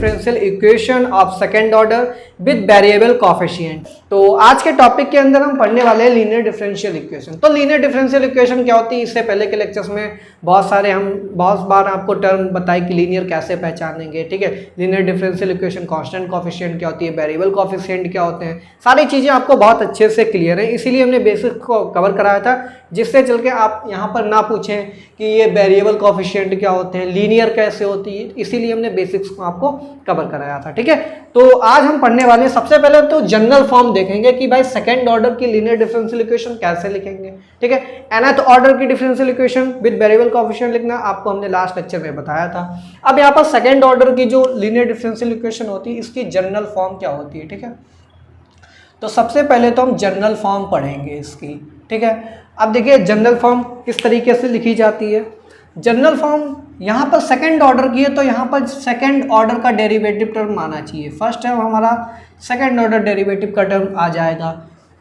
Differential equation of second order with variable coefficient. तो आज के टॉपिक के अंदर हम पढ़ने वाले हैं लीनियर डिफरेंशियल इक्वेशन। तो लीनियर डिफरेंशियल इक्वेशन क्या होती है, इससे पहले के लेक्चर्स में बहुत बार आपको टर्म बताई कि लीनियर कैसे पहचानेंगे, ठीक है। Linear differential equation, constant coefficient क्या होती है, वेरिएबल कोफिशिएंट क्या होते हैं, सारी चीज़ें आपको बहुत अच्छे से क्लियर है। इसीलिए हमने बेसिक को कवर कराया था, जिससे चल के आप यहाँ पर ना पूछें कि ये वेरिएबल कोफिशिएंट क्या होते हैं, लीनियर कैसे होती है, इसीलिए हमने बेसिक्स को आपको कवर कराया था, ठीक है। तो आज हम पढ़ने वाले हैं, सबसे पहले तो जनरल फॉर्म देखेंगे कि भाई सेकंड ऑर्डर की लीनियर डिफरेंशियल इक्वेशन कैसे लिखेंगे, ठीक है। nth ऑर्डर की differential equation with variable coefficient लिखना आपको हमने लास्ट लेक्चर में बताया था। अब यहाँ पर सेकंड ऑर्डर की जो लीनियर डिफरेंशियल इक्वेशन होती है, इसकी जनरल फॉर्म क्या होती है, ठीक है। तो सबसे पहले तो हम जनरल फॉर्म पढ़ेंगे इसकी, ठीक है। अब देखिए जनरल फॉर्म किस तरीके से लिखी जाती है। जनरल फॉर्म यहाँ पर सेकंड ऑर्डर की है, तो यहाँ पर सेकंड ऑर्डर का डेरिवेटिव टर्म आना चाहिए। फर्स्ट टर्म हमारा सेकंड ऑर्डर डेरिवेटिव का टर्म आ जाएगा,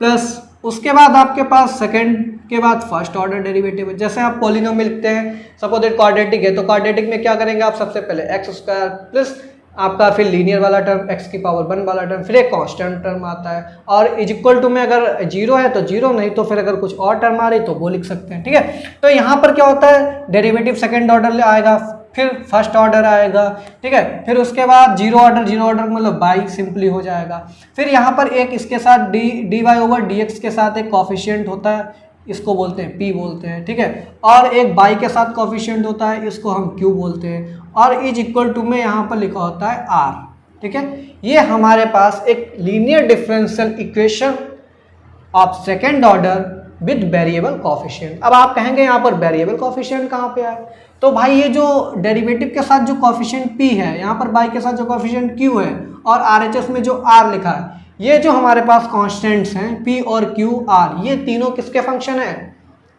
प्लस उसके बाद आपके पास सेकंड के बाद फर्स्ट ऑर्डर डेरिवेटिव है। जैसे आप पॉलिनोमियल लिखते हैं, सपोज इट क्वाड्रेटिक है, तो क्वाड्रेटिक में क्या करेंगे आप, सबसे पहले एक्स स्क्वायर प्लस आपका फिर लीनियर वाला टर्म x की पावर 1 वाला टर्म, फिर एक कांस्टेंट टर्म आता है, और इज इक्वल टू में अगर जीरो है तो जीरो, नहीं तो फिर अगर कुछ और टर्म आ रही तो वो लिख सकते हैं, ठीक है। तो यहाँ पर क्या होता है, डेरिवेटिव सेकंड ऑर्डर आएगा, फिर फर्स्ट ऑर्डर आएगा, ठीक है। फिर उसके बाद जीरो ऑर्डर मतलब बाई सिंपली हो जाएगा। फिर यहाँ पर एक इसके साथ d y over d x के साथ एक कॉफिशिएंट होता है, इसको बोलते हैं P बोलते हैं, ठीक है। और एक बाई के साथ कॉफिशिएंट होता है, इसको हम Q बोलते हैं, और इज इक्वल टू में यहाँ पर लिखा होता है R, ठीक है। ये हमारे पास एक linear differential equation of second order with variable coefficient. अब आप कहेंगे यहाँ पर वेरिएबल कोफिशिएंट कहाँ पे आए, तो भाई ये जो डेरिवेटिव के साथ जो कोफिशिएंट P है, यहाँ पर बाई के साथ जो कोफिशिएंट Q है, और RHS में जो R लिखा है, ये जो हमारे पास कांस्टेंट्स हैं P और Q R, ये तीनों किसके फंक्शन है,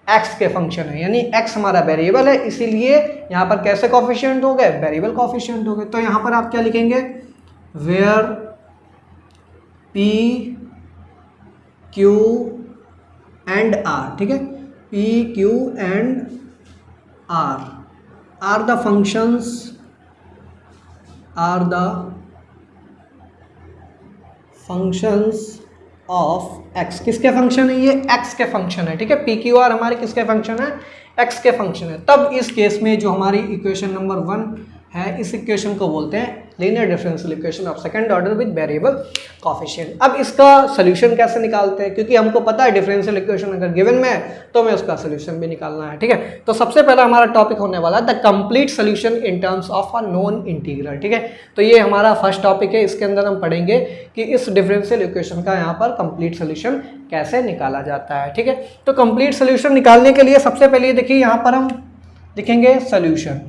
x के फंक्शन है। यानी x हमारा वेरिएबल है, इसीलिए यहाँ पर कैसे कोफिशिएंट हो गए, वेरिएबल कोफिशिएंट हो गए। तो यहाँ पर आप क्या लिखेंगे, where P Q and R, ठीक है। P Q and R are the functions of x। किसके फंक्शन है, ये x के फंक्शन है, ठीक है। पी क्यू आर हमारे किसके फंक्शन है, x के फंक्शन है। तब इस केस में जो हमारी इक्वेशन नंबर 1 है, इस इक्वेशन को बोलते हैं linear differential equation of second order with variable coefficient. अब इसका सोल्यूशन कैसे निकालते हैं, क्योंकि हमको पता है डिफरेंशियल इक्वेशन अगर गिवन में है तो हमें उसका सोल्यूशन भी निकालना है, ठीक है। तो सबसे पहला हमारा टॉपिक होने वाला है the complete solution in terms of a non integral, ठीक है। तो ये हमारा फर्स्ट टॉपिक है, इसके अंदर हम पढ़ेंगे कि इस डिफरेंशियल इक्वेशन का यहाँ पर कंप्लीट सोल्यूशन कैसे निकाला जाता है, ठीक है। तो कंप्लीट सोल्यूशन निकालने के लिए सबसे पहले देखिए यहाँ पर हम लिखेंगे सोल्यूशन।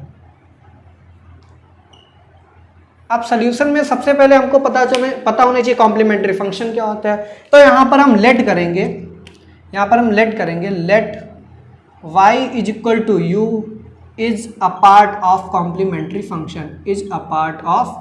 अब सॉल्यूशन में सबसे पहले हमको पता होना चाहिए कॉम्प्लीमेंट्री फंक्शन क्या होता है। तो यहाँ पर हम लेट करेंगे, let y is equal to u is a part of complementary function, is a part of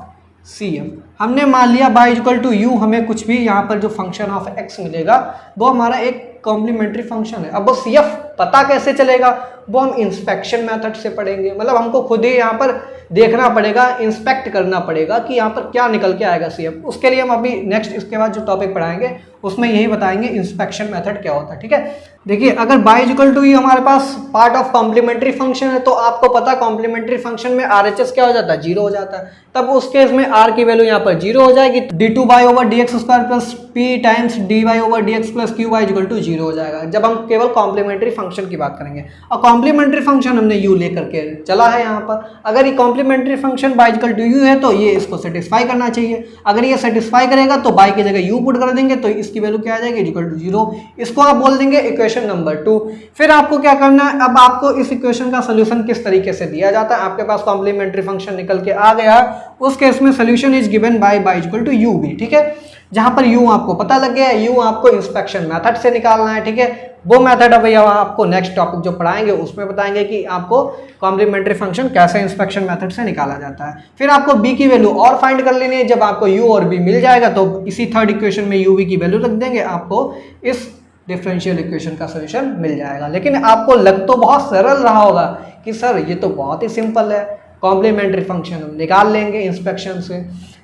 CF। हमने मान लिया y is equal to u, हमें कुछ भी यहाँ पर जो फंक्शन ऑफ x मिलेगा वो हमारा एक कॉम्प्लीमेंट्री फंक्शन है। अब वो CF पता कैसे चलेगा, वो हम इंस्पेक्शन मेथड से पढ़ेंगे। मतलब हमको खुद ही यहाँ पर देखना पड़ेगा, इंस्पेक्ट करना पड़ेगा कि यहाँ पर क्या निकल के आएगा CF। उसके लिए हम अभी नेक्स्ट इसके बाद जो टॉपिक पढ़ाएंगे उसमें यही बताएंगे इंस्पेक्शन मेथड क्या होता है, ठीक है। देखिए अगर y इक्वल टू यू हमारे पास पार्ट ऑफ कॉम्प्लीमेंट्री फंक्शन है, तो आपको पता है कॉम्प्लीमेंट्री फंक्शन में RHS क्या हो जाता है, जीरो हो जाता है। तब उस केस में R की वैल्यू यहाँ पर जीरो हो जाएगी, d2y over dx square plus p times dy over dx plus qy equal to zero हो जाएगा, जब हम केवल कॉम्प्लीमेंट्री फंक्शन की बात करेंगे। और कॉम्प्लीमेंट्री फंक्शन हमने u लेकर के चला है यहाँ पर। अगर ये complementary function y equal to u है तो ये इसको सेटिस्फाई करना चाहिए। अगर ये सेटिस्फाई करेगा तो y की जगह u पुट कर देंगे, तो इसकी वैल्यू क्या आ जाएगी, इक्वल टू जीरो। इसको आप बोल देंगे इक्वेशन नंबर 2। फिर आपको क्या करना है, अब आपको इस इक्वेशन का सोल्यूशन किस तरीके से दिया जाता है। आपके पास कॉम्प्लीमेंट्री फंक्शन निकल के आ गया, उस केस में solution is given by y equal to u भी, ठीक है। जहां पर u आपको पता लग गया, u आपको इंस्पेक्शन मेथड से निकालना है, ठीक है। वो मेथड अब आपको नेक्स्ट टॉपिक जो पढ़ाएंगे उसमें बताएंगे कि आपको कॉम्प्लीमेंट्री फंक्शन कैसे इंस्पेक्शन मेथड से निकाला जाता है। फिर आपको b की वैल्यू और फाइंड कर लेनी है। जब आपको u और b मिल जाएगा तो इसी थर्ड इक्वेशन में u v की वैल्यू रख देंगे, आपको इस डिफरेंशियल इक्वेशन का सोल्यूशन मिल जाएगा। लेकिन आपको लग तो बहुत सरल रहा होगा कि सर ये तो बहुत ही सिंपल है, कॉम्प्लीमेंट्री फंक्शन हम निकाल लेंगे इंस्पेक्शन से।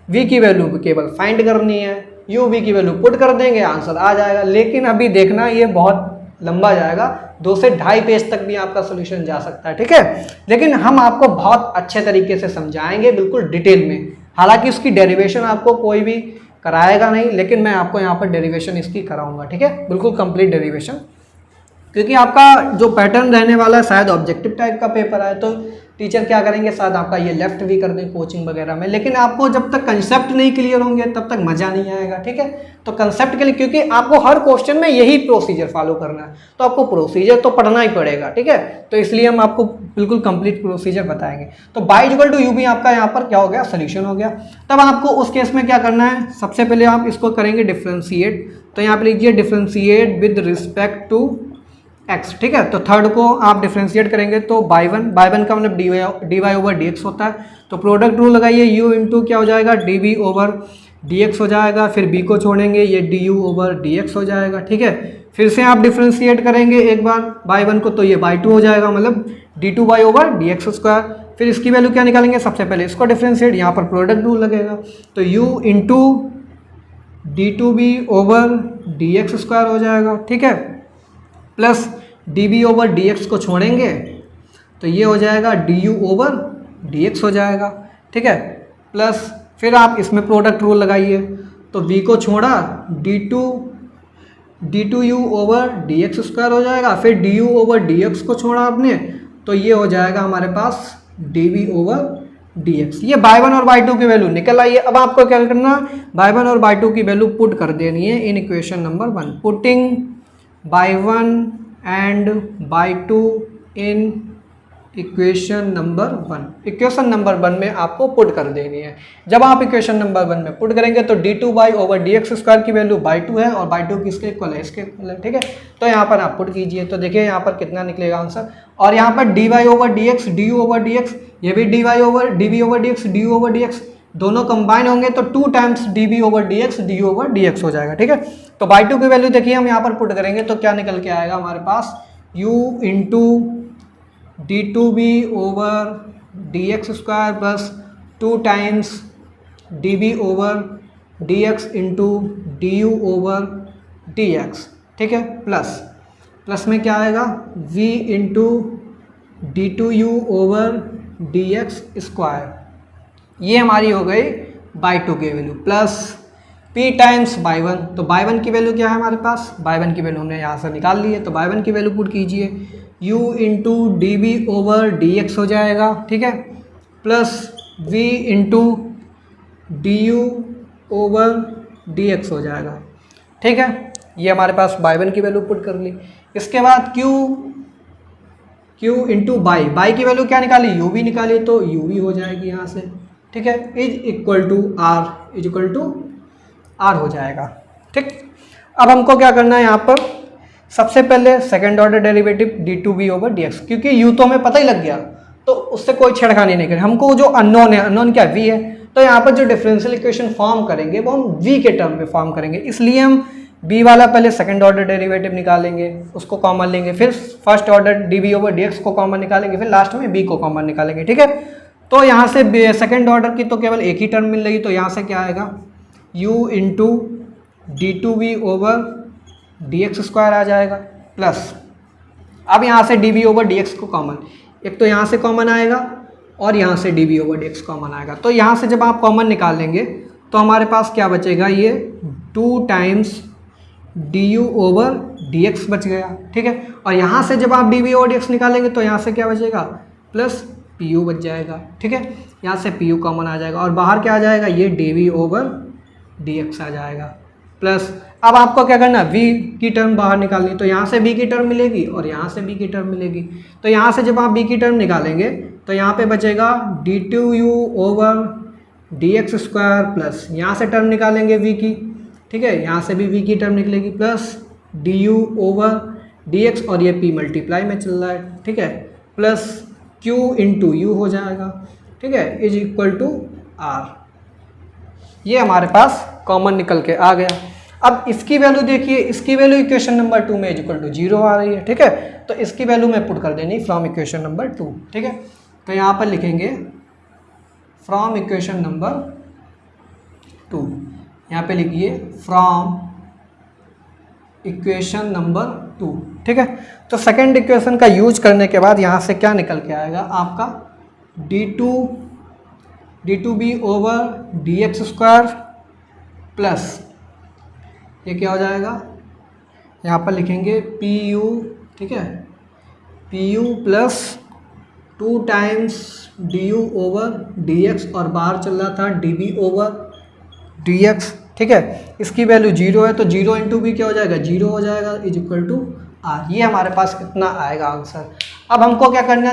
v की वैल्यू केवल फाइंड करनी है, u v की वैल्यू पुट कर देंगे, आंसर आ जाएगा। लेकिन अभी देखना ये बहुत लंबा जाएगा, 2 से 2.5 पेज तक भी आपका सोल्यूशन जा सकता है, ठीक है। लेकिन हम आपको बहुत अच्छे तरीके से समझाएंगे, बिल्कुल डिटेल में। हालांकि उसकी डेरिवेशन आपको कोई भी कराएगा नहीं, लेकिन मैं आपको यहाँ पर डेरिवेशन इसकी कराऊंगा, ठीक है, बिल्कुल कंप्लीट डेरिवेशन। क्योंकि आपका जो पैटर्न रहने वाला है शायद ऑब्जेक्टिव टाइप का पेपर है, तो टीचर क्या करेंगे, शायद आपका ये लेफ्ट भी कर दें कोचिंग वगैरह में। लेकिन आपको जब तक कंसेप्ट नहीं क्लियर होंगे तब तक मज़ा नहीं आएगा, ठीक है। तो कंसेप्ट के लिए, क्योंकि आपको हर क्वेश्चन में यही प्रोसीजर फॉलो करना है, तो आपको प्रोसीजर तो पढ़ना ही पड़ेगा, ठीक है। तो इसलिए हम आपको बिल्कुल कंप्लीट प्रोसीजर बताएंगे। तो y इक्वल टू यू भी आपका यहाँ पर क्या हो गया, सोल्यूशन हो गया। तब आपको उस केस में क्या करना है, सबसे पहले आप इसको करेंगे डिफ्रेंशिएट। तो यहाँ पर लिखिए differentiate with respect to x, ठीक है। तो थर्ड को आप डिफ्रेंशिएट करेंगे तो बाई वन का मतलब dy ओवर dx होता है। तो प्रोडक्ट रूल लगाइए, u इंटू क्या हो जाएगा, dv ओवर dx हो जाएगा। फिर b को छोड़ेंगे, ये du ओवर dx हो जाएगा, ठीक है। फिर से आप डिफ्रेंशिएट करेंगे एक बार बाई वन को, तो ये बाई टू हो जाएगा, मतलब d2y ओवर dx स्क्वायर। फिर इसकी वैल्यू क्या निकालेंगे, सबसे पहले इसको डिफ्रेंशिएट, यहाँ पर प्रोडक्ट रूल लगेगा। तो u into d2b over dx square हो जाएगा, ठीक है। प्लस db ओवर dx को छोड़ेंगे तो ये हो जाएगा du ओवर dx हो जाएगा, ठीक है। प्लस फिर आप इसमें प्रोडक्ट रूल लगाइए, तो v को छोड़ा d2u ओवर dx स्क्वायर हो जाएगा। फिर du ओवर dx को छोड़ा आपने, तो ये हो जाएगा हमारे पास dv ओवर dx। ये बाई वन और बाई टू की वैल्यू निकल आई है। अब आपको क्या करना, बाई वन और बाई टू की वैल्यू पुट कर देनी है in equation number 1। Putting by one and by two in equation number 1। Equation number 1 में आपको पुट कर देनी है। जब आप इक्वेशन नंबर 1 में पुट करेंगे तो d2y ओवर dx स्क्वायर की वैल्यू बाई टू है, और बाई टू किसके इक्वल है, इसके इक्वल है, ठीक है। तो यहाँ पर आप पुट कीजिए, तो देखिए यहाँ पर कितना निकलेगा आंसर। और यहाँ पर dy over dx, du over dx, ये भी dv over dx, du over dx, दोनों कंबाइन होंगे तो 2 times dv over dx, du over dx हो जाएगा, ठीक है। तो बाई टू की वैल्यू देखिए हम यहाँ पर पुट करेंगे तो क्या निकल के आएगा हमारे पास, u into d2b over dx square plus 2 times dv over dx into du over dx, ठीक है। प्लस में क्या आएगा, v into d2u over dx square, ये हमारी हो गई बाई टू की value, plus p times by one. तो बाई वन की वैल्यू क्या है हमारे पास, बाई वन की वैल्यू हमने यहाँ से निकाल ली है, तो बाई वन की वैल्यू पुट कीजिए, u into d b over d x हो जाएगा, ठीक है। Plus v into d u over d x हो जाएगा, ठीक है। ये हमारे पास बाई वन की वैल्यू पुट कर ली। इसके बाद q इंटू बाई की वैल्यू क्या निकाली, u भी निकाली, तो u भी हो जाएगी यहाँ से, ठीक है। इज इक्वल टू r हो जाएगा, ठीक। अब हमको क्या करना है यहाँ पर, सबसे पहले second order derivative d2b over dx, क्योंकि u तो हमें पता ही लग गया तो उससे कोई छेड़खानी नहीं करें। हमको जो अननोन है, अननोन क्या v है, तो यहाँ पर जो डिफरेंशियल इक्वेशन फॉर्म करेंगे वो हम v के टर्म में फॉर्म करेंगे, इसलिए हम b वाला पहले सेकंड ऑर्डर डेरिवेटिव निकालेंगे, उसको कॉमन लेंगे, फिर first order db over dx को कॉमन निकालेंगे, फिर लास्ट में b को कॉमन निकालेंगे, ठीक है। तो यहाँ से सेकंड ऑर्डर की तो केवल एक ही टर्म मिल रही, तो यहाँ से क्या आएगा, u into d2b over dx square आ जाएगा, प्लस अब यहाँ से db ओवर dx को कॉमन, एक तो यहाँ से कॉमन आएगा और यहाँ से db ओवर dx कॉमन आएगा। तो यहाँ से जब आप कॉमन निकाल लेंगे तो हमारे पास क्या बचेगा, ये 2 टाइम्स du ओवर dx बच गया, ठीक है। और यहाँ से जब आप dv ओवर dx निकालेंगे तो यहाँ से क्या बचेगा, प्लस pu बच जाएगा, ठीक है। यहाँ से pu कॉमन आ जाएगा और बाहर क्या आ जाएगा, ये dv ओवर dx आ जाएगा, प्लस अब आपको क्या करना, v की टर्म बाहर निकालनी, तो यहाँ से v की टर्म मिलेगी और यहाँ से v की टर्म मिलेगी। तो यहाँ से जब आप v की टर्म निकालेंगे तो यहाँ पे बचेगा d2u over dx square, plus यहाँ से टर्म निकालेंगे v की, ठीक है, यहाँ से भी v की टर्म निकलेगी, प्लस du ओवर dx, और ये p मल्टीप्लाई में चल रहा है, ठीक है, प्लस q इंटू यू हो जाएगा, ठीक है, इज इक्वल टू r। ये हमारे पास कॉमन निकल के आ गया। अब इसकी वैल्यू देखिए, इसकी वैल्यू इक्वेशन नंबर 2 में इज इक्वल टू 0 आ रही है, ठीक है। तो इसकी वैल्यू में पुट कर देनी फ्रॉम इक्वेशन नंबर 2, ठीक है। तो यहाँ पर लिखेंगे फ्रॉम इक्वेशन नंबर 2, यहाँ पे लिखिए फ्रॉम इक्वेशन नंबर 2, ठीक है। तो सेकेंड इक्वेशन का यूज करने के बाद यहाँ से क्या निकल के आएगा आपका d2b over dx square plus ये क्या हो जाएगा, यहाँ पर लिखेंगे pu, ठीक है, pu plus 2 times du over dx और बाहर चल रहा था db ओवर dx, ठीक है। इसकी वैल्यू 0 है तो 0 इंटू बी क्या हो जाएगा, 0 हो जाएगा, इज इक्वल टू आर। ये हमारे पास कितना आएगा आंसर। अब हमको क्या करना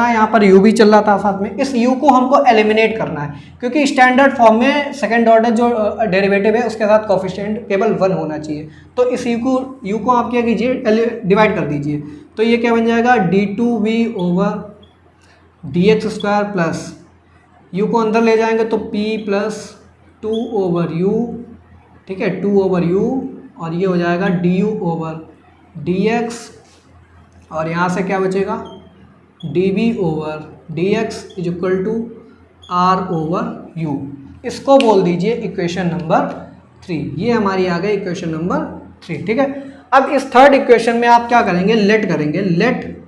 है, यहाँ पर u भी चल रहा था साथ में, इस u को हमको एलिमिनेट करना है क्योंकि स्टैंडर्ड फॉर्म में सेकंड ऑर्डर जो डेरिवेटिव है उसके साथ कोफिशिएंट केवल 1 होना चाहिए। तो इस u को आप क्या कीजिए, डिवाइड कर दीजिए। तो ये क्या बन जाएगा, d2v over dx square plus u को अंदर ले जाएंगे तो p प्लस 2 ओवर u, ठीक है, 2 ओवर u और ये हो जाएगा du ओवर dx और यहाँ से क्या बचेगा db over dx is equal to r over u। इसको बोल दीजिए इक्वेशन नंबर 3। ये हमारी आ गई इक्वेशन नंबर 3, ठीक है। अब इस थर्ड इक्वेशन में आप क्या करेंगे, लेट करेंगे, let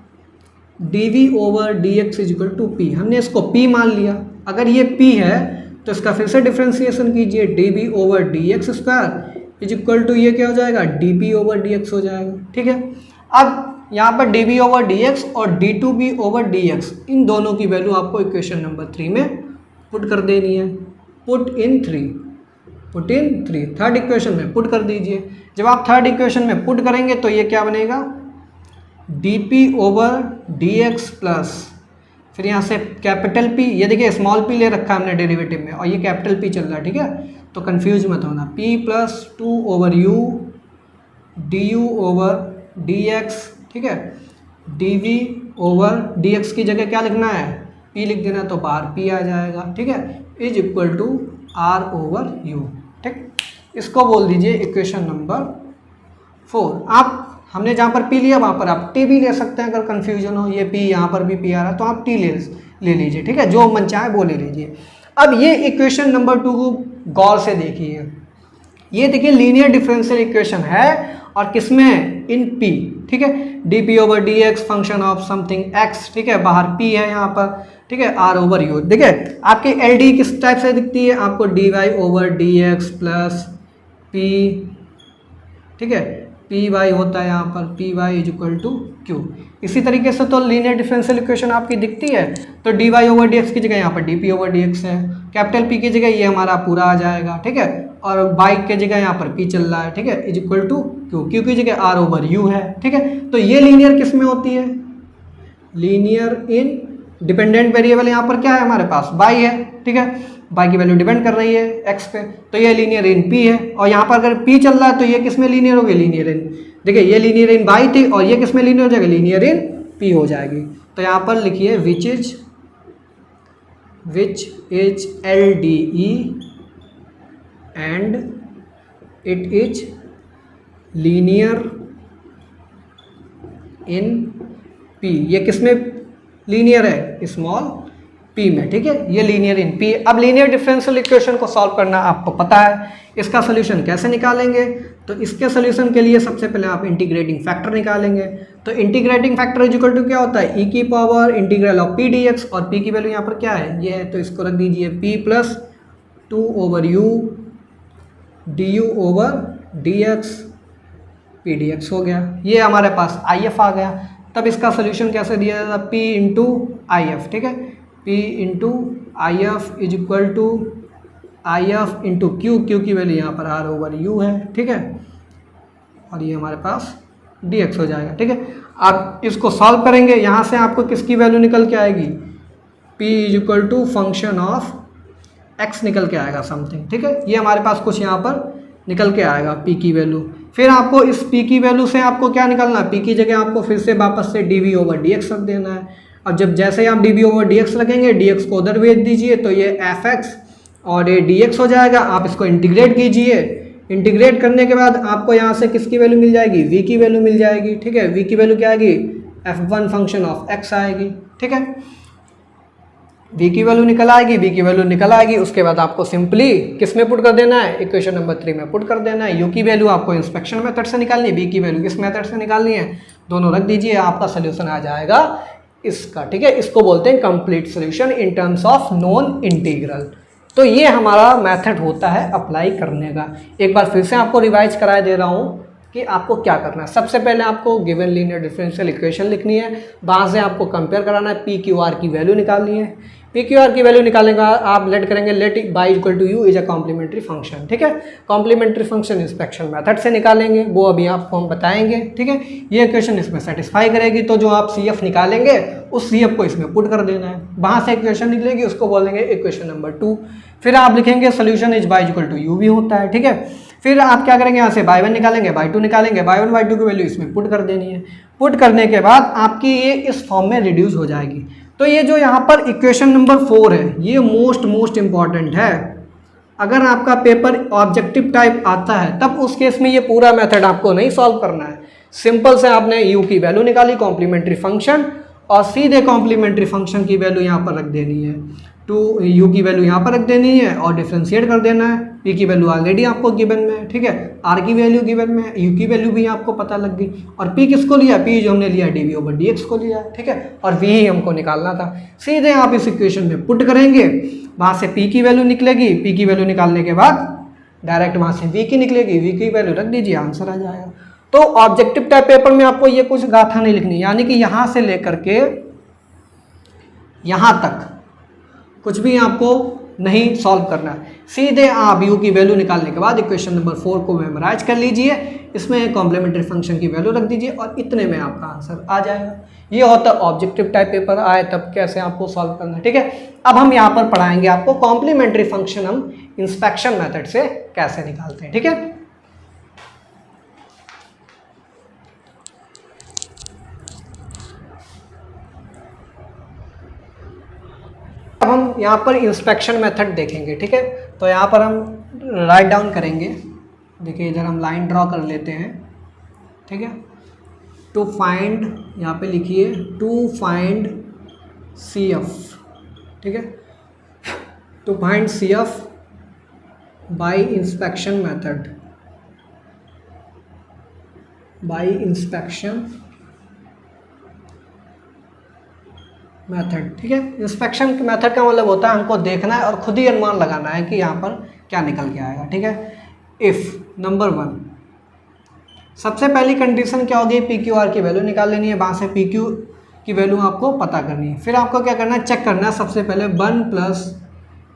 dv over dx is equal to p। हमने इसको p मान लिया, अगर ये p है तो इसका फिर से डिफ्रेंसिएशन कीजिए, db over dx square is equal to ये क्या हो जाएगा, dp ओवर dx हो जाएगा, ठीक है। अब यहाँ पर db ओवर dx और d2b ओवर dx इन दोनों की वैल्यू आपको इक्वेशन नंबर 3 में पुट कर देनी है। पुट इन 3, थर्ड इक्वेशन में पुट कर दीजिए। जब आप थर्ड इक्वेशन में पुट करेंगे तो ये क्या बनेगा, dp ओवर dx प्लस फिर यहाँ से कैपिटल P, ये देखिए स्मॉल p ले रखा है हमने डेरिवेटिव में और ये कैपिटल P चल रहा है, ठीक है, तो कंफ्यूज मत होना। p plus 2 over u du over dx, ठीक है, dv ओवर dx की जगह क्या लिखना है, p लिख देना तो बाहर p आ जाएगा, ठीक है, is equal to r over u, ठीक। इसको बोल दीजिए इक्वेशन नंबर 4। आप हमने जहाँ पर p लिया वहाँ पर आप t भी ले सकते हैं, अगर कन्फ्यूजन हो, ये p यहाँ पर भी p आ रहा है तो आप t ले लीजिए, ठीक है, जो मन चाहे वो ले लीजिए। अब ये इक्वेशन नंबर 2 को गौर से देखिए, ये देखिए लीनियर डिफरेंशियल इक्वेशन है और किसमें, इन p, ठीक है, dp over dx function of something x, ठीक है, बाहर p है यहाँ पर, ठीक है, r ओवर u। देखिए आपकी ld किस टाइप से दिखती है, आपको dy over dx plus p, ठीक है, पी वाई होता है यहाँ पर, p y is equal to q. इसी तरीके से तो लीनियर डिफरेंशियल इक्वेशन आपकी दिखती है, तो d y over d x की जगह यहाँ पर d p over d x है, कैपिटल पी की जगह ये हमारा पूरा आ जाएगा, ठीक है, और बाई की जगह यहाँ पर पी चल रहा है, ठीक है, is equal to q, q की जगह आर ओवर यू है, ठीक है। तो ये लीनियर किस में होती है, लीनियर इन डिपेंडेंट वेरिएबल यहाँ पर क्या है हमारे पास, बाई है, ठीक है, बाई की वैल्यू डिपेंड कर रही है एक्स पे, तो ये लीनियर इन पी है। और यहाँ पर अगर पी चल रहा है तो ये किस में लीनियर होगी, लीनियर इन, देखिए ये लीनियर इन बाई थी और ये किस में लीनियर हो जाएगी, लीनियर इन पी हो जाएगी। तो यहाँ पर लिखिए which is L D E and it is linear in P. ये किस में लीनियर है, स्मॉल p में, ठीक है, ये लीनियर इन p। अब लीनियर डिफरेंशियल इक्वेशन को सॉल्व करना आपको पता है, इसका सोल्यूशन कैसे निकालेंगे, तो इसके सोल्यूशन के लिए सबसे पहले आप इंटीग्रेटिंग फैक्टर निकालेंगे। तो integrating factor is equal to क्या होता है, e की power integral of p dx, और p की वैल्यू यहाँ पर क्या है, ये है, तो इसको रख दीजिए p plus 2 over u du over dx p dx हो गया। ये हमारे पास if आ गया। तब इसका सोल्यूशन कैसे दिया जाता है, p इंटू if, ठीक है, p into I F is equal to I F into q, q की वैल्यू यहाँ पर r ओवर u है, ठीक है, और ये हमारे पास dx हो जाएगा, ठीक है। आप इसको सॉल्व करेंगे, यहाँ से आपको किसकी वैल्यू निकल के आएगी, p is equal to function of x निकल के आएगा समथिंग, ठीक है, ये हमारे पास कुछ यहाँ पर निकल के आएगा p की वैल्यू। फिर आपको इस p की वैल्यू से आपको क्या निकालना है, p की जगह आपको फिर से वापस से dv ओवर dx रख देना है। अब जब जैसे ही आप dv ओवर dx रखेंगे, dx को उधर भेज दीजिए तो ये fx और ये dx हो जाएगा। आप इसको इंटीग्रेट कीजिए, इंटीग्रेट करने के बाद आपको यहाँ से किसकी वैल्यू मिल जाएगी, v की वैल्यू मिल जाएगी, ठीक है, v की वैल्यू क्या आएगी, f1 फंक्शन ऑफ x आएगी, ठीक है। v की वैल्यू निकल आएगी, v की वैल्यू निकल आएगी, उसके बाद आपको सिंपली किस में पुट कर देना है, इक्वेशन नंबर 3 में पुट कर देना है। u की वैल्यू आपको इंस्पेक्शन मेथड से निकालनी है, v की वैल्यू किस मेथड से निकालनी है, दोनों रख दीजिए, आपका सोल्यूशन आ जाएगा इसका। ठीक है, इसको बोलते हैं complete solution in terms of non integral. तो ये हमारा मेथड होता है अप्लाई करने का। एक बार फिर से आपको रिवाइज करा दे रहा हूँ कि आपको क्या करना है। सबसे पहले आपको गिवन लीनियर डिफरेंशियल इक्वेशन लिखनी है, वहाँ से आपको कंपेयर कराना है, पी क्यू आर की वैल्यू निकालनी है। पी क्यू आर की वैल्यू निकालने का आप लेट करेंगे let y equal to u is a complementary function. ठीक है, कॉम्प्लीमेंट्री फंक्शन इंस्पेक्शन मेथड से निकालेंगे, वो अभी आपको हम बताएंगे। ठीक है, ये इक्वेशन इसमें सेटिस्फाई करेगी तो जो आप सी एफ निकालेंगे उस सी एफ को इसमें पुट कर देना है, वहाँ से इक्वेशन निकलेगी, उसको बोलेंगे इक्वेशन नंबर 2। फिर आप लिखेंगे solution is y equal to u भी होता है। ठीक है, फिर आप क्या करेंगे, यहाँ से बाई 1 निकालेंगे, बाई 2 निकालेंगे, बाई 1 बाई 2 की वैल्यू इसमें पुट कर देनी है। पुट करने के बाद आपकी ये इस फॉर्म में रिड्यूस हो जाएगी। तो ये जो यहाँ पर इक्वेशन नंबर 4 है ये मोस्ट इम्पॉर्टेंट है। अगर आपका पेपर ऑब्जेक्टिव टाइप आता है तब उस केस में ये पूरा मेथड आपको नहीं सॉल्व करना है। सिंपल से आपने u की वैल्यू निकाली कॉम्प्लीमेंट्री फंक्शन और सीधे कॉम्प्लीमेंट्री फंक्शन की वैल्यू यहाँ पर रख देनी है, u की वैल्यू यहाँ पर रख देनी है और डिफ्रेंशिएट कर देना है। p की वैल्यू ऑलरेडी आपको गिवन में है। ठीक है, r की वैल्यू गिवन में है, u की वैल्यू भी आपको पता लग गई और p किसको लिया, p जो हमने लिया dv/dx को लिया। ठीक है, और v ही हमको निकालना था। सीधे आप इस इक्वेशन में पुट करेंगे, वहाँ से p की वैल्यू निकलेगी, p की वैल्यू निकालने के बाद डायरेक्ट वहाँ से v की निकलेगी, v की वैल्यू रख दीजिए, आंसर आ जाएगा। तो ऑब्जेक्टिव टाइप पेपर में आपको ये कुछ गाथा नहीं लिखनी, यानी कि यहाँ से लेकर के यहाँ तक कुछ भी आपको नहीं सॉल्व करना है। सीधे आप u की वैल्यू निकालने के बाद इक्वेशन नंबर 4 को मेमोराइज कर लीजिए, इसमें कॉम्प्लीमेंट्री फंक्शन की वैल्यू रख दीजिए और इतने में आपका आंसर आ जाएगा। ये होता है ऑब्जेक्टिव टाइप पेपर आए तब कैसे आपको सॉल्व करना है। ठीक है, अब हम यहाँ पर पढ़ाएंगे आपको कॉम्प्लीमेंट्री फंक्शन हम इंस्पेक्शन मेथड से कैसे निकालते हैं। ठीक है, अब हम यहाँ पर इंस्पेक्शन मेथड देखेंगे। ठीक है, तो यहाँ पर हम राइट डाउन करेंगे, देखिए इधर हम लाइन ड्रॉ कर लेते हैं। ठीक है, टू फाइंड, यहाँ पे लिखिए टू फाइंड सी एफ। ठीक है, to find C F by inspection method, by inspection method. ठीक है, इंस्पेक्शन मेथड का मतलब होता है हमको देखना है और खुद ही अनुमान लगाना है कि यहाँ पर क्या निकल के आएगा। ठीक है, इफ़ नंबर 1, सबसे पहली कंडीशन क्या होगी, पी क्यू आर की वैल्यू निकाल लेनी है, वहाँ से पी क्यू की वैल्यू आपको पता करनी है। फिर आपको क्या करना है, चेक करना है सबसे पहले 1 +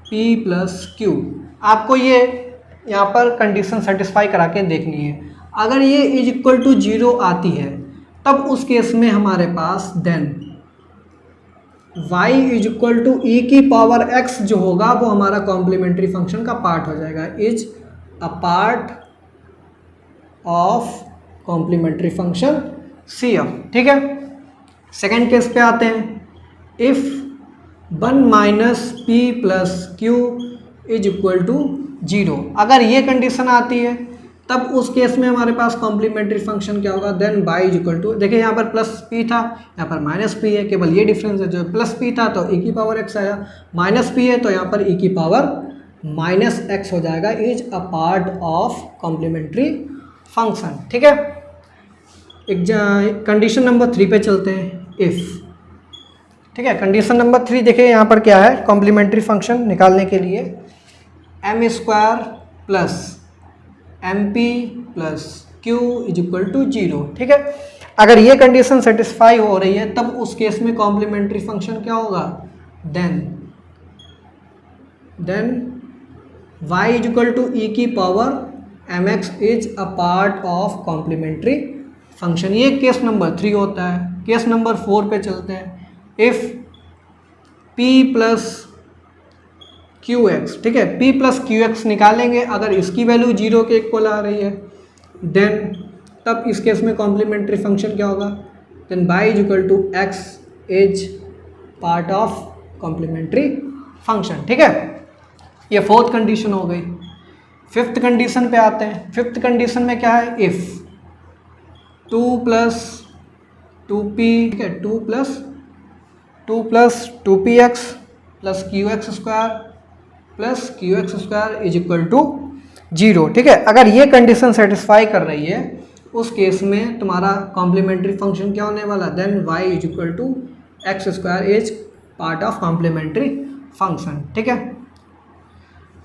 p + q। आपको ये यहाँ पर कंडीशन सेटिस्फाई करा के देखनी है। अगर ये इज इक्वल टू 0 आती है तब उस केस में हमारे पास then y is equal to e की पावर x जो होगा वो हमारा कॉम्प्लीमेंट्री फंक्शन का पार्ट हो जाएगा, is a part of complementary function CF। ठीक है, सेकेंड केस पे आते हैं, if 1 - p + q is equal to 0। अगर ये कंडीशन आती है तब उस केस में हमारे पास कॉम्प्लीमेंट्री फंक्शन क्या होगा, then y is equal to, देखिए यहाँ पर +p था, यहाँ पर -p है, केवल ये डिफरेंस है, जो +p था तो e की पावर x आया, -p है तो यहाँ पर e की पावर -x हो जाएगा, is a part of complementary function. ठीक है, एक कंडीशन नंबर 3 पे चलते हैं, इफ़। ठीक है, कंडीशन नंबर 3 देखिए यहाँ पर क्या है, कॉम्प्लीमेंट्री फंक्शन निकालने के लिए m² + mp + q is equal to 0। ठीक है, अगर ये कंडीशन सेटिस्फाई हो रही है तब उस केस में कॉम्प्लीमेंट्री फंक्शन क्या होगा, then y is equal to e की power mx is a part of complementary function. ये केस नंबर 3 होता है। केस नंबर 4 पे चलते हैं, इफ p + qx। ठीक है, p + qx निकालेंगे, अगर इसकी वैल्यू 0 के इक्वल आ रही है देन तब इस केस में कॉम्प्लीमेंट्री फंक्शन क्या होगा, then y is equal to x is part of complementary function. ठीक है, ये 4th कंडीशन हो गई। 5th कंडीशन पे आते हैं। 5th कंडीशन में क्या है, इफ़ 2 + 2p, ठीक है, 2 + 2 + 2px plus q x square plus q x square is equal to 0। ठीक है, अगर ये कंडीशन सेटिस्फाई कर रही है उस केस में तुम्हारा कॉम्प्लीमेंट्री फंक्शन क्या होने वाला, then y is equal to x square is part of complementary function. ठीक है,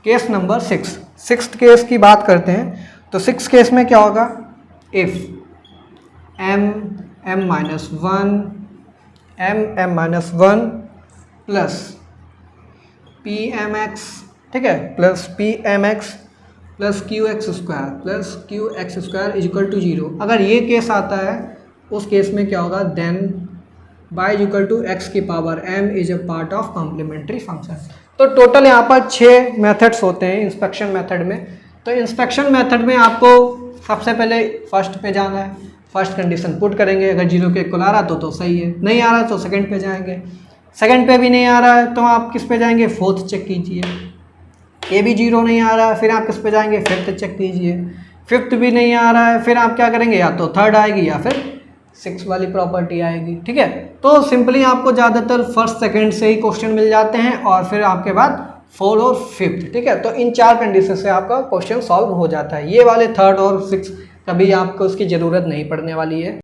केस नंबर 6 केस की बात करते हैं। तो 6 केस में क्या होगा, if m minus one plus p m x, ठीक है, plus p m x plus q x square is equal to 0। अगर ये केस आता है उस केस में क्या होगा, then y is equal to x की power m is a part of complementary function. तो टोटल यहाँ पर 6 मेथड्स होते हैं इंस्पेक्शन मेथड में। तो इंस्पेक्शन मेथड में आपको सबसे पहले फर्स्ट पे जाना है, फर्स्ट कंडीशन पुट करेंगे, अगर 0 के इक्वल आ रहा तो सही है, नहीं आ रहा तो सेकंड पे जाएंगे, सेकंड पे भी नहीं आ रहा है तो आप किस पे जाएंगे, फोर्थ चेक कीजिए, ये भी 0 नहीं आ रहा है फिर आप किस पे जाएंगे, फिफ्थ चेक कीजिए, फिफ्थ भी नहीं आ रहा है फिर आप क्या करेंगे, या तो थर्ड आएगी या फिर 6 वाली प्रॉपर्टी आएगी। ठीक है, तो सिंपली आपको ज़्यादातर फर्स्ट सेकंड से ही क्वेश्चन मिल जाते हैं और फिर आपके बाद 4 और 5th। ठीक है, तो इन 4 कंडीशन से आपका क्वेश्चन सॉल्व हो जाता है। ये वाले 3rd और 6th कभी आपको उसकी ज़रूरत नहीं पड़ने वाली है।